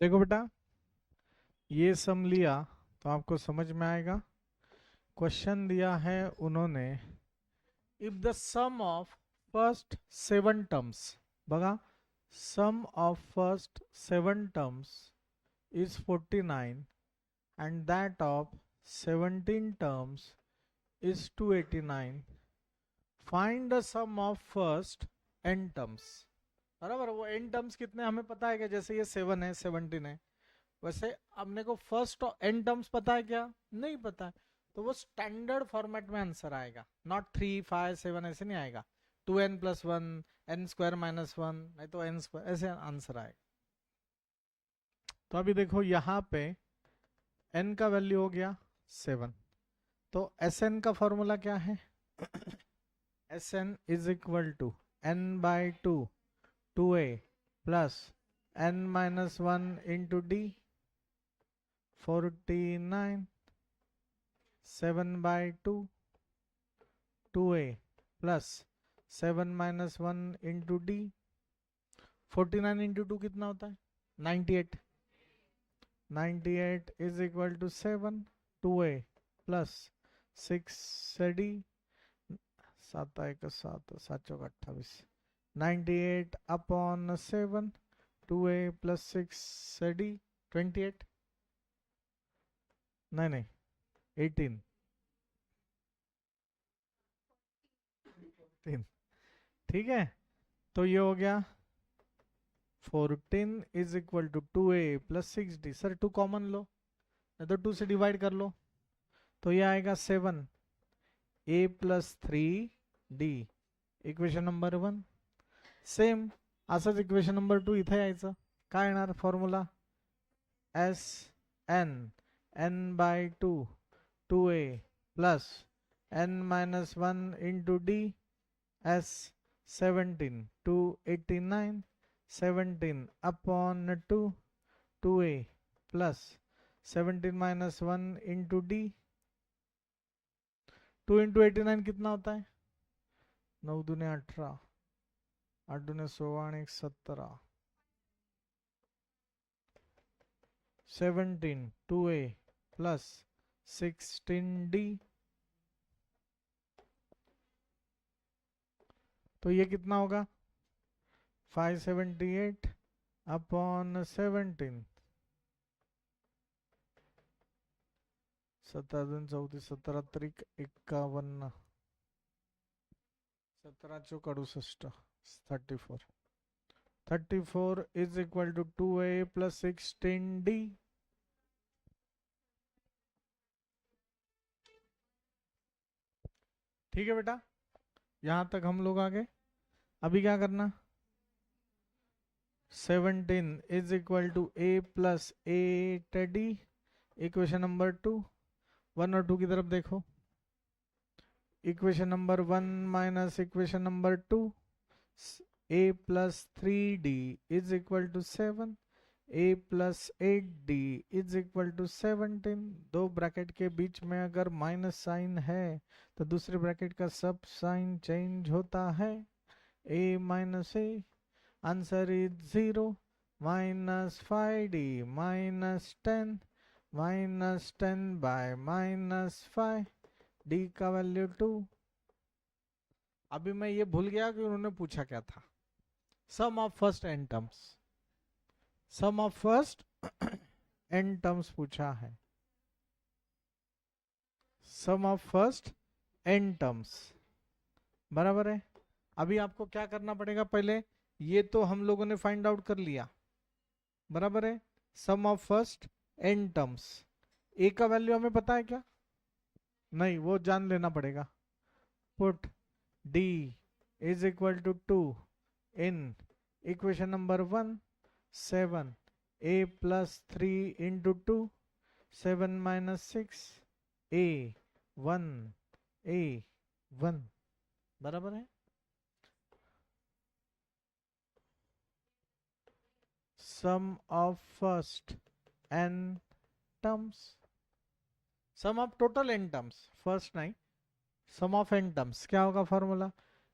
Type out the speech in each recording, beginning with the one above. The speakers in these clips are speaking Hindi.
देखो बेटा, ये सम लिया तो आपको समझ में आएगा। क्वेश्चन दिया है उन्होंने, if the sum of first 7 terms, बघा, sum of first 7 terms is 49 and that of 17 terms is 289. Find the sum of first n terms. बराबर, वो n टर्म्स कितने हमें पता है क्या? जैसे ये 7 है, 17 है, वैसे अपने को फर्स्ट n टर्म्स पता है क्या? नहीं पता है। तो वो स्टैंडर्ड फॉर्मेट में आंसर आएगा, नॉट 3 5 7 ऐसे नहीं आएगा। 2n+1, n² - 1, नहीं तो n², ऐसे आंसर आएगा। तो अभी देखो यहाँ पे n का वैल्यू हो गया 7, तो Sn का फॉर्मूला क्या है? Sn is equal to n/2 2a plus n-1 into d, 49 7/2 2a plus 7-1 into d। 49 into 2 कितना होता है? 98। 98 is equal to 7 2a plus 6d, 7 7 7 28, 98 upon 7 2a plus 6d 28, नहीं 18 3। ठीक है, तो ये हो गया 14 is equal to 2a plus 6d। Sir 2 common लो, नहीं तो 2 से डिवाइड कर लो, तो ये आएगा 7a plus 3d, equation number 1। Same असंच इक्वेशन नंबर 2 इथे यायचं, काय येणार formula? S N n/2 2a plus n-1 into d S 17 289 17 upon 2 2a plus 17-1 into d। 2 into 89 कितना होता है? 9 दूने 18, 8 दूने 16 आणि 17, 17 2a प्लस 16d। तो ये कितना होगा? 578 अपॉन 17, 17 17 त्रिक 51, 17 चौक 68, 34। 34 is equal to 2a plus 16d। ठीक है बेटा, यहां तक हम लोग आ गए। अभी क्या करना? 17 is equal to a plus 8d, equation number 2। 1 और 2 की तरफ देखो, equation number 1 minus equation number 2, a plus 3d is equal to 7, a plus 8d is equal to 17। दो ब्रैकेट के बीच में अगर माइनस साइन है तो दूसरे ब्रैकेट का सब साइन चेंज होता है, a minus a, answer is 0, -5d -10, -10/-5, d का वैल्यू 2। अभी मैं ये भूल गया कि उन्होंने पूछा क्या था। Sum of first n terms, sum of first n terms पूछा है, sum of first n terms, बराबर है। अभी आपको क्या करना पड़ेगा? पहले ये तो हम लोगों ने फाइंड आउट कर लिया, बराबर है। Sum of first n terms, ए का वैल्यू हमें पता है क्या? नहीं, वो जान लेना पड़ेगा। Put d is equal to 2 in equation number 1, 7 a plus 3 into 2, 7-6 a 1 a 1, बराबर है। Sum of first n terms, sum of total n terms, first नहीं, सम ऑफ n टर्म्स क्या होगा formula?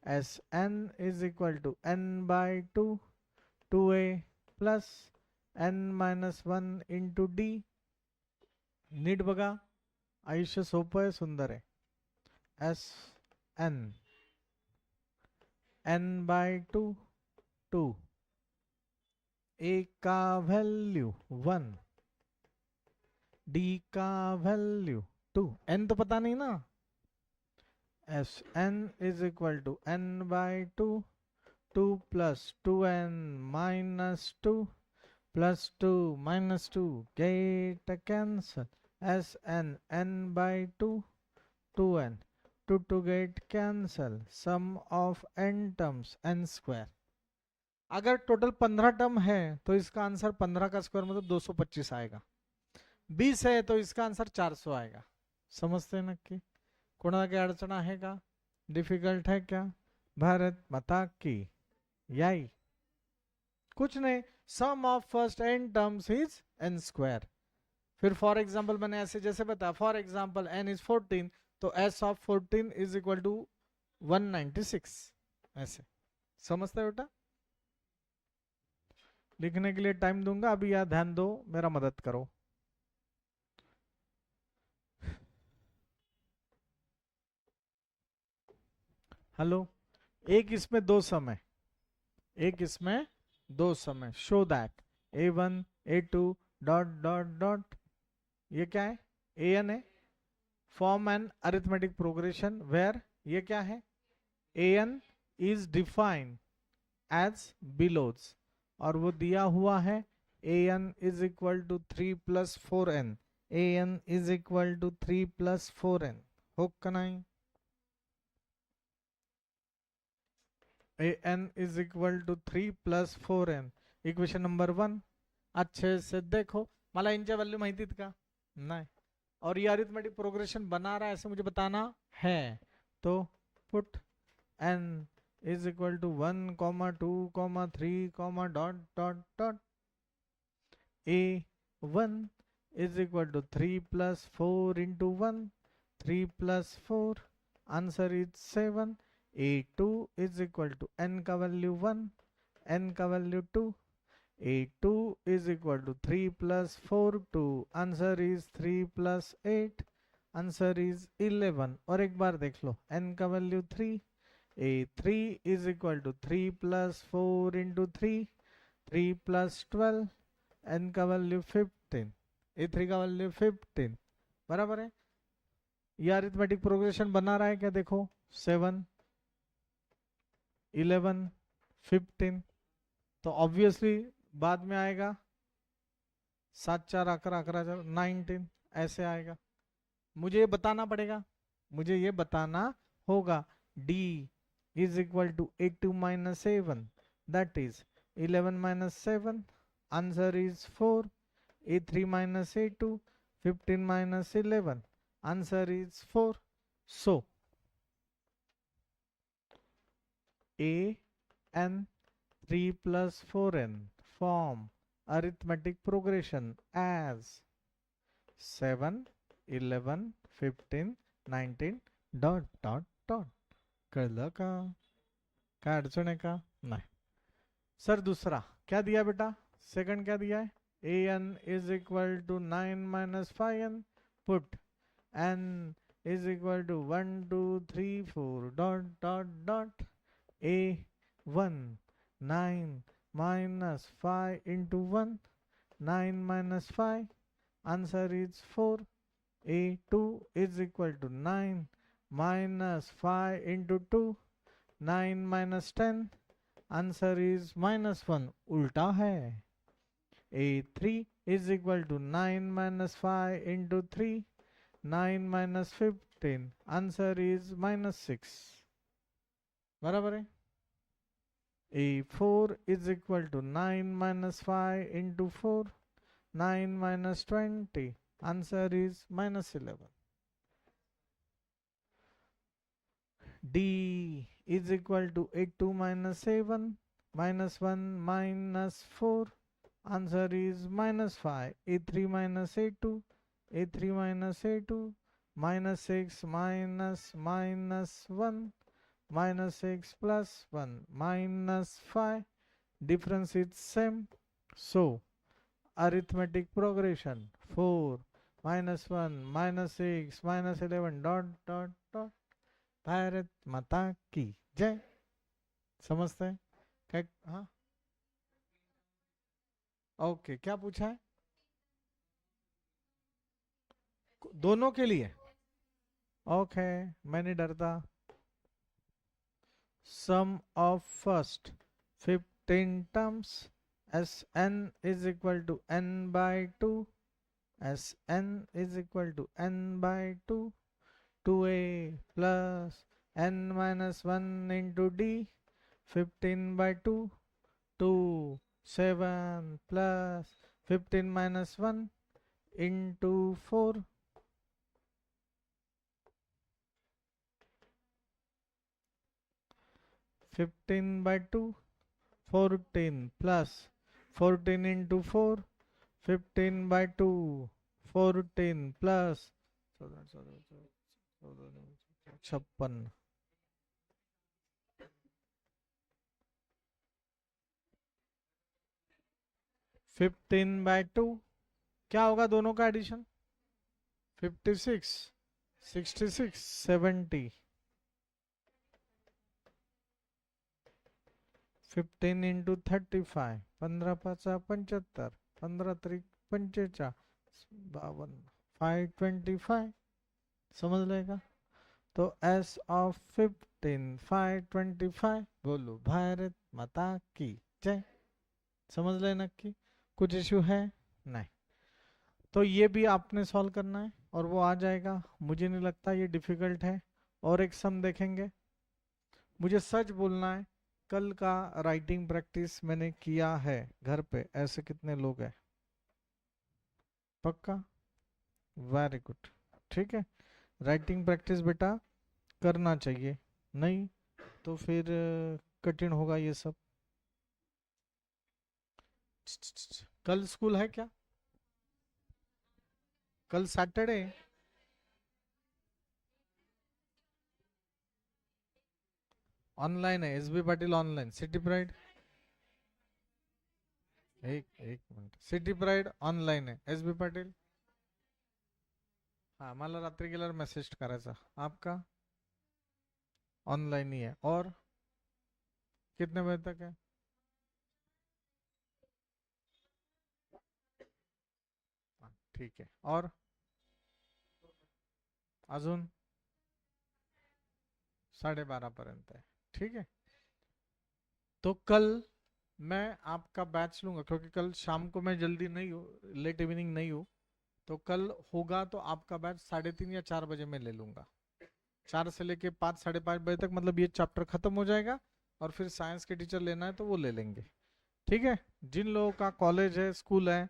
S N is equal to n/2 2a plus n-1 into d. नीट बघा, आयुष्य सोपं आहे, सुंदर आहे. S N n/2 2. ए का वैल्यू 1, डी का वैल्यू 2. एन तो पता नहीं ना. S N is equal to n/2 2 plus 2n minus 2 plus 2 minus 2 get cancel. S N n/2 2n 2 to get cancel. Sum of n terms n square. अगर टोटल 15 टर्म है तो इसका आंसर 15 का स्क्वायर मतलब 225 आएगा. 20 है तो इसका आंसर 400 आएगा. समजते नक्की? कोणाला काही अडचण आहे का? डिफिकल्ट है क्या? भारत माता की याई. कुछ नहीं, sum of first n terms is n square. फिर फॉर एग्जाम्पल मैंने ऐसे जैसे बताया, फॉर एग्जाम्पल n इज 14 तो s of 14 is equal to 196. ऐसे समझते हो बेटा? लिखने के लिए टाइम दूंगा, अभी यार ध्यान दो, मेरा मदद करो. हेलो. एक इसमें दो सम है, एक इसमें दो सम है. Show that a1 a2 dot dot dot. ये क्या है? an है. Form an arithmetic progression where ये क्या है? an is defined as below और वो दिया हुआ है an is equal to 3 plus 4n. an is equal to 3 plus 4n. हो का नहीं? an is equal to 3 plus 4n. Equation number 1. अच्छे से देखो, मला इनच्या व्हॅल्यू माहितीत का? नाही. और ये अरिथमेटिक प्रोग्रेशन बना रहा है ऐसे मुझे बताना है. तो put n is equal to 1, 2, 3, dot dot dot. a1 is equal to 3 plus 4 into 1, 3 plus 4, answer is 7. a2 is equal to n का वैल्यू 1, n का value 2. a2 is equal to 3 plus 4 2. Answer is 3 plus 8. Answer is 11. और एक बार देख लो, n का value 3. a3 is equal to 3 plus 4 into 3. 3 plus 12. n का वैल्यू 15. a3 का वैल्यू 15. बराबर है. ये अरिथमेटिक प्रोग्रेशन बना रहा है क्या? देखो 7 11 15. तो ऑब्वियसली बाद में आएगा 7 4 11 11 19 ऐसे आएगा. मुझे ये बताना पड़ेगा, मुझे ये बताना होगा. d is equal to 8 minus 7 that is 11 minus 7. Answer is 4. a3 minus a2 15 minus 11. Answer is 4. So a n 3 plus 4n form arithmetic progression as 7 11 15 19 dot dot dot. कळलं का? काय अडचण आहे का? नाही. सर दूसरा क्या दिया बेटा? सेकंड क्या दिया है? an is equal to 9 minus 5n. Put n is equal to 1 2 3 4 dot dot dot. a1 9 minus 5 into 1, 9 minus 5, answer is 4. a2 is equal to 9 minus 5 into 2, 9 minus 10, answer is minus 1. उल्टा है. a3 is equal to 9 minus 5 into 3, 9 minus 15, answer is minus 6. बराबर है. a4 is equal to 9 minus 5 into 4, 9 minus 20, answer is minus 11. d is equal to 82 minus 7 minus 1 minus 4, answer is minus 5. a3 minus a2, a3 minus a2, minus 6 minus minus 1, minus 6 plus 1 minus 5. Difference is same. So arithmetic progression 4 -1 -6 -11 dot dot dot. Bharat माता की जय। समझते हैं क्या? हाँ, ओके, क्या पूछा है? दोनों के लिए? ओके, मैं नहीं डरता। Sum of first 15 terms Sn is equal to n by 2. Sn is equal to n by 2. 2a plus n minus 1 into d. 15 by 2. 2. 7 plus 15 minus 1 into 4. 15 by 2. 14 plus 14 into 4, 15 by 2, 14 plus 56। 15 by 2 क्या होगा दोनों का एडिशन? 56, 66, 70। 15 इंटू 35, 15 पाँचा 75, 15 त्रिक 55, 52, 525। समझ लेगा? तो S ऑफ 15 525। बोलो भारत माता की जय। समझ लेना कि कुछ इश्यू है? नहीं। तो ये भी आपने सॉल्व करना है और वो आ जाएगा। मुझे नहीं लगता ये डिफिकल्ट है। और एक सम देखेंगे। मुझे सच बोलना है, कल का राइटिंग प्रैक्टिस मैंने किया है घर पे। ऐसे कितने लोग हैं? पक्का? Very good. ठीक है, राइटिंग प्रैक्टिस बेटा करना चाहिए, नहीं तो फिर कठिन होगा ये सब। कल स्कूल है क्या? कल सैटरडे। ऑनलाइन है, SB Patil online. City pride एक मिनिट, सिटी प्राइड ऑनलाइन आहे, एसबी पाटील। हा, मला रात्री गेल्यावर मेसेज करायचा। आपका ऑनलाइन ही है। और कितने बजे तक है? ठीक है। और अजून 12:30 पर्यंत है। ठीक है, तो कल मैं आपका बैच लूंगा क्योंकि कल शाम को मैं जल्दी नहीं हूँ, लेट इवनिंग नहीं हूँ। तो कल होगा तो आपका बैच 3:30 या 4 बजे में ले लूंगा। 4 से लेके 5 5:30 बजे तक, मतलब ये चैप्टर खत्म हो जाएगा। और फिर साइंस के टीचर लेना है तो वो ले लेंगे। ठीक है, जिन लोगों का कॉलेज है, स्कूल है,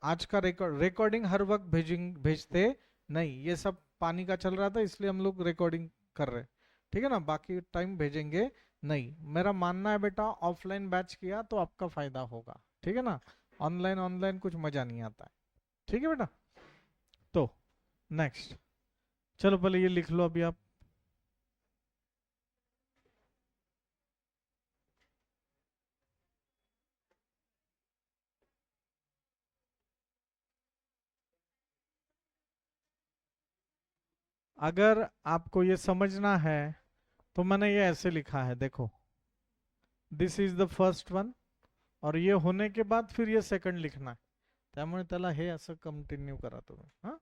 आज का रिकॉर्डिंग हर वक्त भेजते नहीं। ये सब पानी का चल रहा था इसलिए हम लोग रिकॉर्डिंग कर रहे। ठीक है ना, बाकी टाइम भेजेंगे नहीं। मेरा मानना है बेटा, ऑफलाइन बैच किया तो आपका फायदा होगा। ठीक है ना, ऑनलाइन ऑनलाइन कुछ मजा नहीं आता है। ठीक है बेटा, तो नेक्स्ट चलो पहले ये लिख लो अभी आप। अगर आपको ये समझना है तो मैंने ये ऐसे लिखा है, देखो, this is the first one, और ये होने के बाद फिर ये सेकंड लिखना है। त्यामुळे त्याला हे असं कंटिन्यू करा तुम्ही। हाँ,